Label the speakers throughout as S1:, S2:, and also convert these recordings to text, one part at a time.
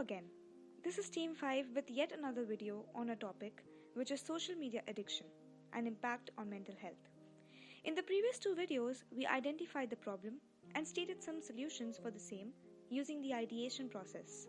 S1: again. This is Team 5 with yet another video on a topic which is social media addiction and impact on mental health. In the previous two videos, we identified the problem and stated some solutions for the same using the ideation process.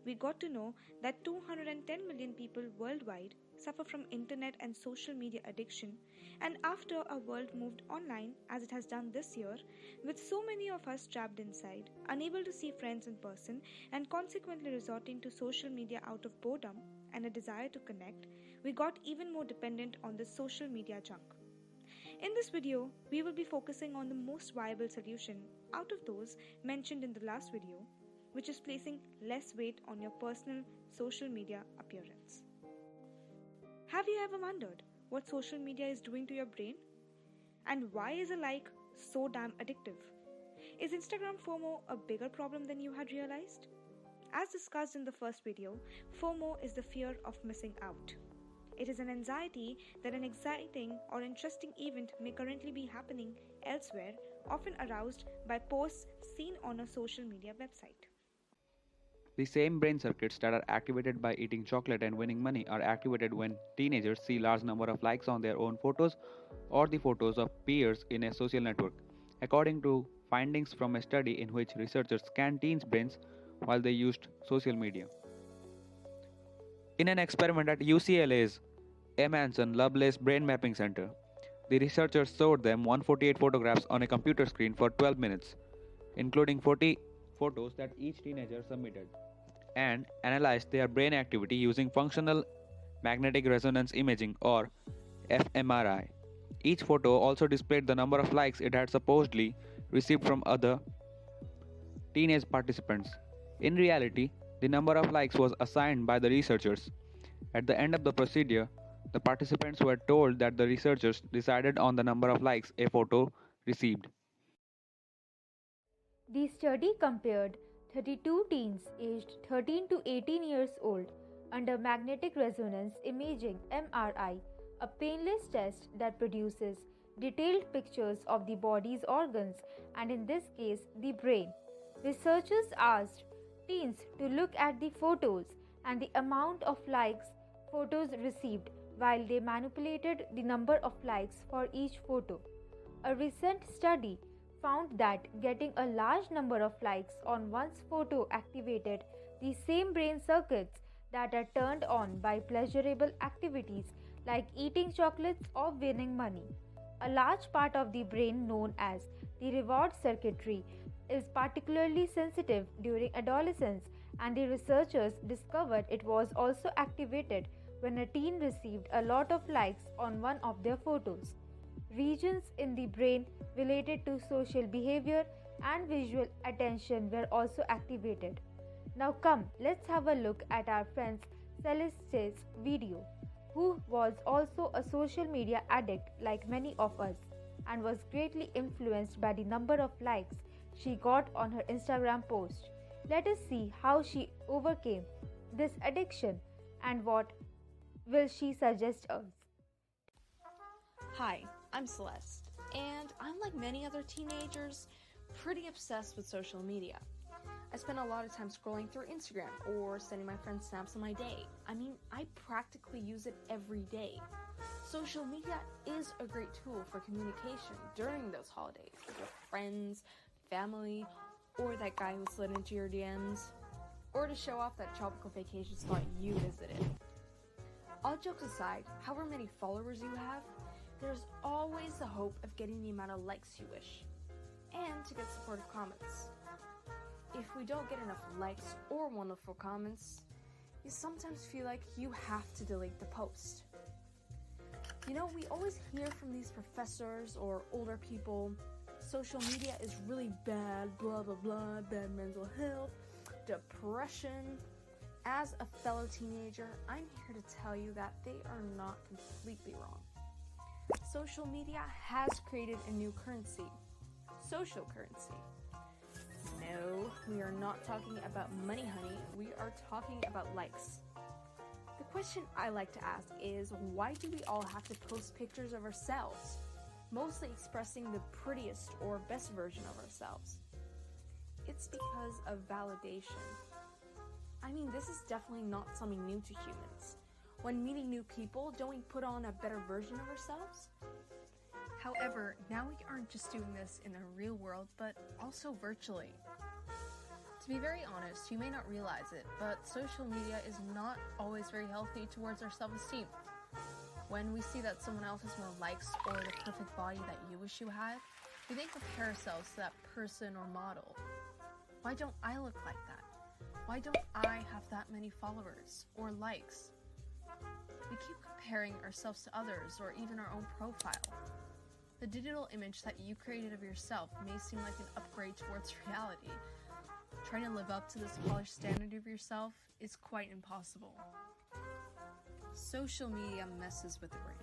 S1: We got to know that 210 million people worldwide suffer from internet and social media addiction, and after our world moved online as it has done this year, with so many of us trapped inside, unable to see friends in person, and consequently resorting to social media out of boredom and a desire to connect, we got even more dependent on this social media junk. In this video, we will be focusing on the most viable solution out of those mentioned in the last video, which is placing less weight on your personal social media appearance. Have you ever wondered what social media is doing to your brain? And why is a like so damn addictive? Is Instagram FOMO a bigger problem than you had realized? As discussed in the first video, FOMO is the fear of missing out. It is an anxiety that an exciting or interesting event may currently be happening elsewhere, often aroused by posts seen on a social media website.
S2: The same brain circuits that are activated by eating chocolate and winning money are activated when teenagers see large number of likes on their own photos or the photos of peers in a social network, according to findings from a study in which researchers scanned teens' brains while they used social media. In an experiment at UCLA's A. Manson Lovelace Brain Mapping Center, the researchers showed them 148 photographs on a computer screen for 12 minutes, including 40 photos that each teenager submitted, and analyzed their brain activity using functional magnetic resonance imaging or fMRI. Each photo also displayed the number of likes it had supposedly received from other teenage participants. In reality, the number of likes was assigned by the researchers. At the end of the procedure, the participants were told that the researchers decided on the number of likes a photo received.
S3: The study compared 32 teens aged 13 to 18 years old under magnetic resonance imaging (MRI), a painless test that produces detailed pictures of the body's organs and, in this case, the brain. Researchers asked teens to look at the photos and the amount of likes photos received while they manipulated the number of likes for each photo. A recent study found that getting a large number of likes on one's photo activated the same brain circuits that are turned on by pleasurable activities like eating chocolates or winning money. A large part of the brain, known as the reward circuitry, is particularly sensitive during adolescence, and the researchers discovered it was also activated when a teen received a lot of likes on one of their photos. Regions in the brain related to social behavior and visual attention were also activated. Now come, let's have a look at our friend Celeste's video, who was also a social media addict like many of us and was greatly influenced by the number of likes she got on her Instagram post. Let us see how she overcame this addiction and what will she suggest us.
S4: Hi, I'm Celeste, and I'm like many other teenagers, pretty obsessed with social media. I spend a lot of time scrolling through Instagram or sending my friends snaps of my day. I mean, I practically use it every day. Social media is a great tool for communication during those holidays with your friends, family, or that guy who slid into your DMs, or to show off that tropical vacation spot you visited. All jokes aside, however many followers you have, there's always the hope of getting the amount of likes you wish, and to get supportive comments. If we don't get enough likes or wonderful comments, you sometimes feel like you have to delete the post. You know, we always hear from these professors or older people, social media is really bad, blah blah blah, bad mental health, depression. As a fellow teenager, I'm here to tell you that they are not completely wrong. Social media has created a new currency, social currency. No, we are not talking about money, honey. We are talking about likes. The question I like to ask is, why do we all have to post pictures of ourselves, mostly expressing the prettiest or best version of ourselves? It's because of validation. I mean, this is definitely not something new to humans. When meeting new people, don't we put on a better version of ourselves? However, now we aren't just doing this in the real world, but also virtually. To be very honest, you may not realize it, but social media is not always very healthy towards our self-esteem. When we see that someone else has more likes or the perfect body that you wish you had, we then compare ourselves to that person or model. Why don't I look like that? Why don't I have that many followers or likes? We keep comparing ourselves to others or even our own profile. The digital image that you created of yourself may seem like an upgrade towards reality. Trying to live up to this polished standard of yourself is quite impossible. Social media messes with the brain.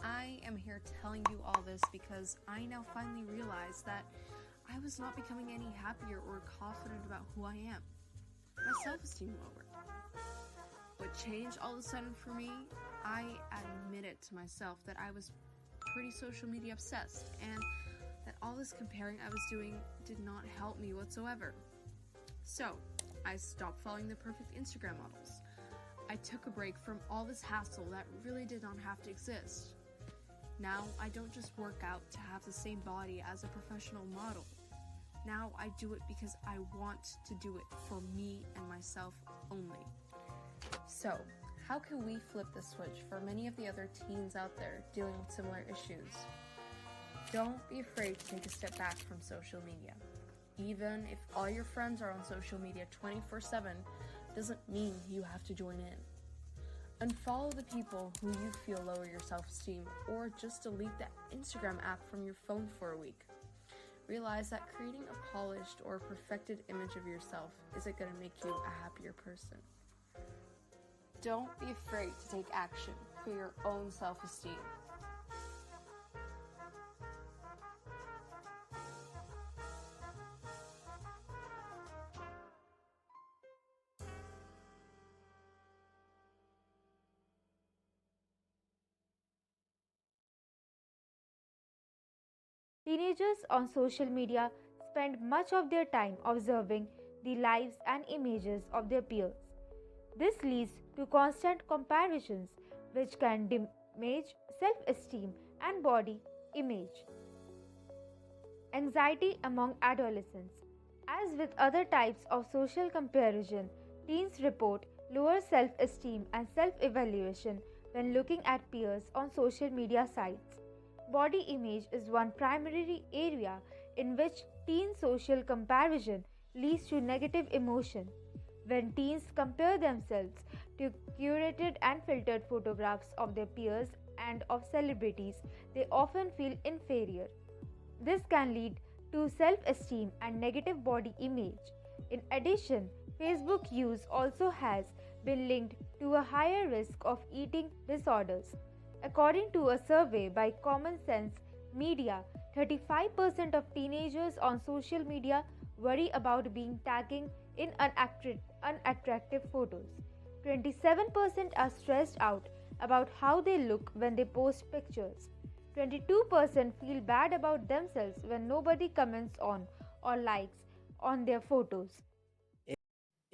S4: I am here telling you all this because I now finally realize that I was not becoming any happier or confident about who I am. My self-esteem lowered. What changed all of a sudden for me? I admitted to myself that I was pretty social media obsessed and that all this comparing I was doing did not help me whatsoever. So, I stopped following the perfect Instagram models. I took a break from all this hassle that really did not have to exist. Now, I don't just work out to have the same body as a professional model. Now, I do it because I want to do it for me and myself only. So, how can we flip the switch for many of the other teens out there dealing with similar issues? Don't be afraid to take a step back from social media. Even if all your friends are on social media 24/7, doesn't mean you have to join in. Unfollow the people who you feel lower your self-esteem, or just delete the Instagram app from your phone for a week. Realize that creating a polished or perfected image of yourself isn't going to make you a happier person. Don't be afraid to take action for your own self-esteem.
S3: Teenagers on social media spend much of their time observing the lives and images of their peers. This leads to constant comparisons, which can damage self esteem and body image. Anxiety among adolescents. As with other types of social comparison, teens report lower self esteem and self evaluation when looking at peers on social media sites. Body image is one primary area in which teen social comparison leads to negative emotion. When teens compare themselves to curated and filtered photographs of their peers and of celebrities, they often feel inferior. This can lead to self esteem and negative body image. In addition, Facebook use also has been linked to a higher risk of eating disorders. According to a survey by Common Sense Media, 35% of teenagers on social media worry about being tagging in unattractive photos. 27% are stressed out about how they look when they post pictures. 22% feel bad about themselves when nobody comments on or likes on their photos.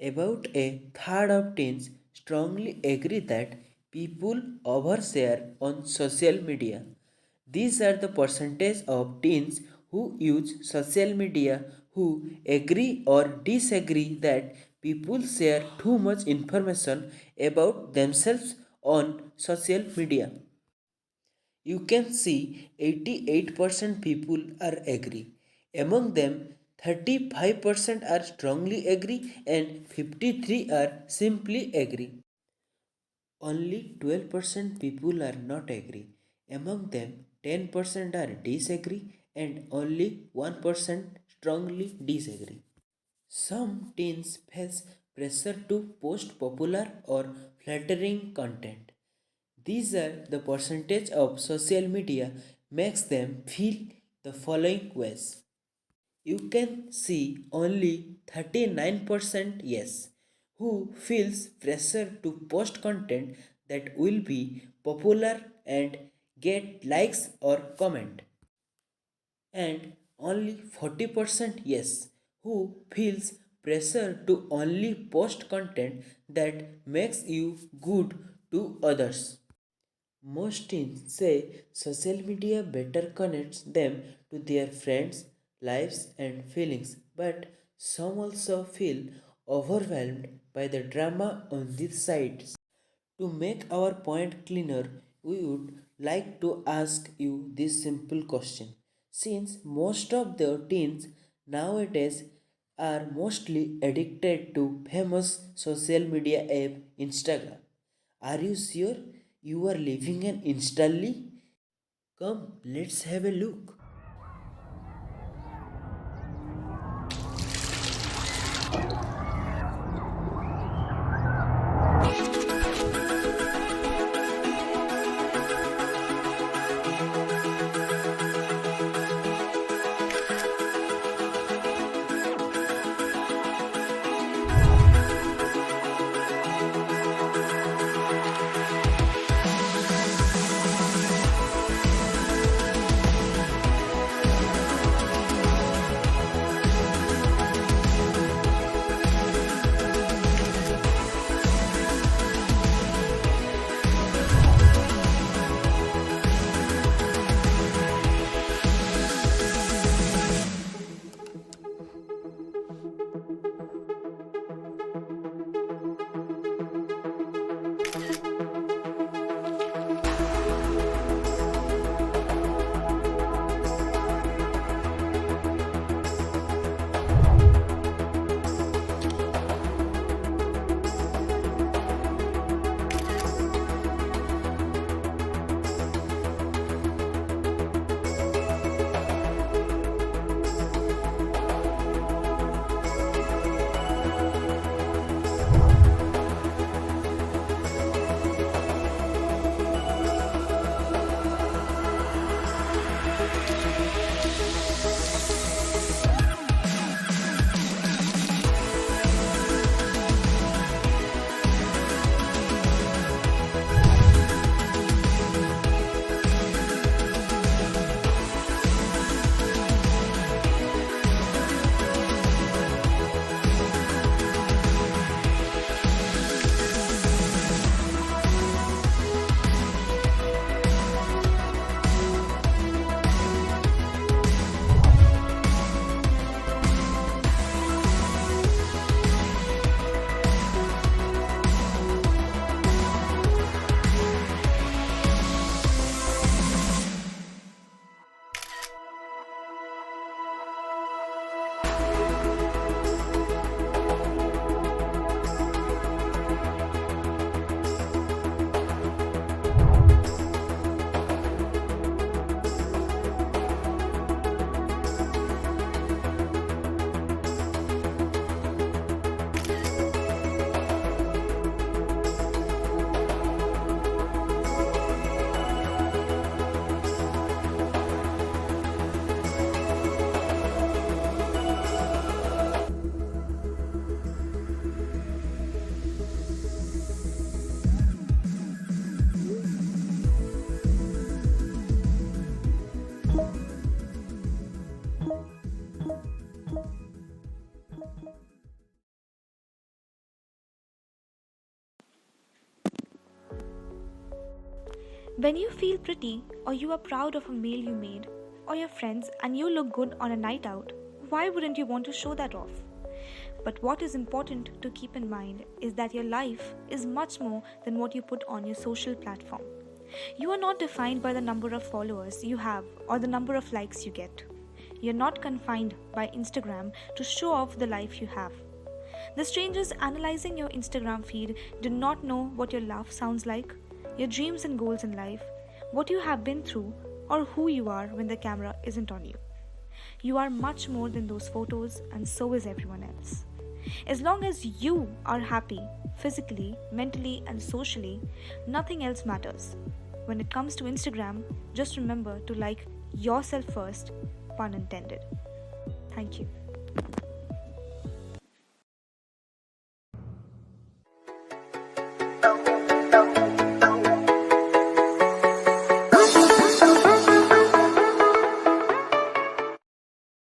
S5: About a third of teens strongly agree that people overshare on social media. These are the percentage of teens who use social media who agree or disagree that people share too much information about themselves on social media. You can see 88% people are agree. Among them, 35% are strongly agree and 53 are simply agree. Only 12% people are not agree. Among them, 10% are disagree and only 1% strongly disagree. Some teens face pressure to post popular or flattering content. These are the percentage of social media makes them feel the following ways. You can see only 39% yes who feels pressure to post content that will be popular and get likes or comment, and only 40% yes who feels pressure to only post content that makes you good to others. Most teens say social media better connects them to their friends, lives, and feelings, but some also feel overwhelmed by the drama on these sites. To make our point cleaner, we would like to ask you this simple question. Since most of the teens nowadays are mostly addicted to famous social media app Instagram, are you sure you are living an instantly? Come, let's have a look.
S1: When you feel pretty, or you are proud of a meal you made, or your friends, and you look good on a night out, why wouldn't you want to show that off? But what is important to keep in mind is that your life is much more than what you put on your social platform. You are not defined by the number of followers you have or the number of likes you get. You're not confined by Instagram to show off the life you have. The strangers analyzing your Instagram feed do not know what your laugh sounds like, your dreams and goals in life, what you have been through, or who you are when the camera isn't on you. You are much more than those photos, and so is everyone else. As long as you are happy, physically, mentally, and socially, nothing else matters. When it comes to Instagram, just remember to like yourself first, pun intended. Thank you.